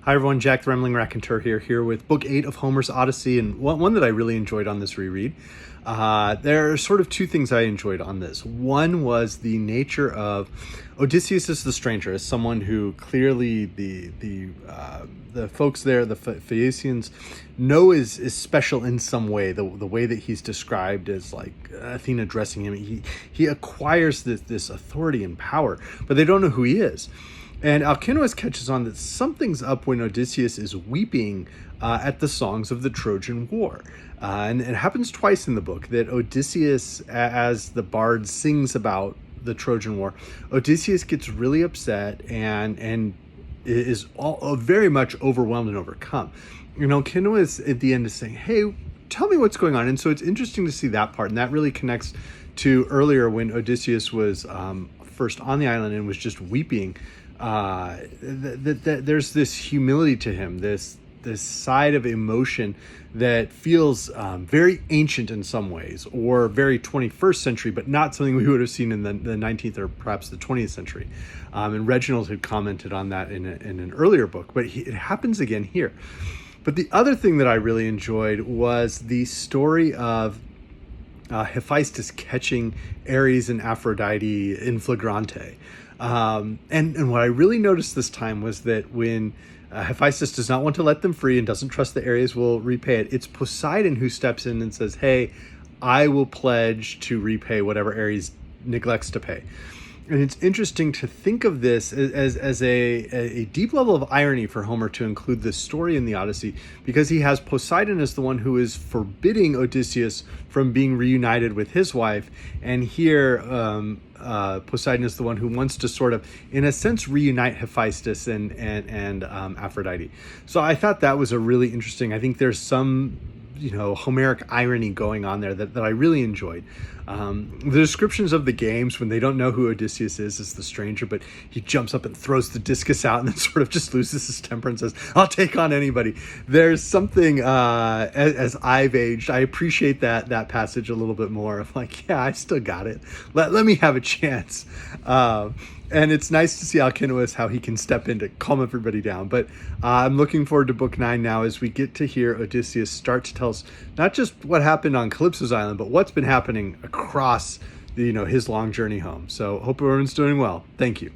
Hi everyone, Jack the Rambling Raconteur here with Book 8 of Homer's Odyssey, and one that I really enjoyed on this reread. There are sort of two things I enjoyed on this. One was the nature of Odysseus as the stranger, as someone who clearly the folks there, the Phaeacians, know is special in some way. The way that he's described as like Athena dressing him, he acquires this authority and power, but they don't know who he is. And Alcinous catches on that something's up when Odysseus is weeping at the songs of the Trojan War. And it happens twice in the book that Odysseus, as the bard sings about the Trojan War, Odysseus gets really upset and is very much overwhelmed and overcome. You know, Alcinous at the end is saying, hey, tell me what's going on. And so it's interesting to see that part. And that really connects to earlier when Odysseus was first on the island and was just weeping. There's this humility to him, this side of emotion that feels very ancient in some ways, or very 21st century, but not something we would have seen in the 19th or perhaps the 20th century. And Reginald had commented on that in an earlier book, but it happens again here. But the other thing that I really enjoyed was the story of Hephaestus catching Ares and Aphrodite in flagrante. And what I really noticed this time was that when Hephaestus does not want to let them free and doesn't trust that Ares will repay it, it's Poseidon who steps in and says, hey, I will pledge to repay whatever Ares neglects to pay. And it's interesting to think of this as a deep level of irony for Homer to include this story in the Odyssey, because he has Poseidon as the one who is forbidding Odysseus from being reunited with his wife. And here, Poseidon is the one who wants to sort of, in a sense, reunite Hephaestus and Aphrodite. So I thought that was a really interesting, I think there's some, Homeric irony going on there that I really enjoyed. The descriptions of the games when they don't know who Odysseus is the stranger, but he jumps up and throws the discus out and then sort of just loses his temper and says, I'll take on anybody. There's something, as I've aged, I appreciate that passage a little bit more. I'm like, yeah, I still got it. Let me have a chance. And it's nice to see Alcinous, how he can step in to calm everybody down. But I'm looking forward to Book 9 now, as we get to hear Odysseus start to tell us not just what happened on Calypso's island, but what's been happening across his long journey home. So hope everyone's doing well. Thank you.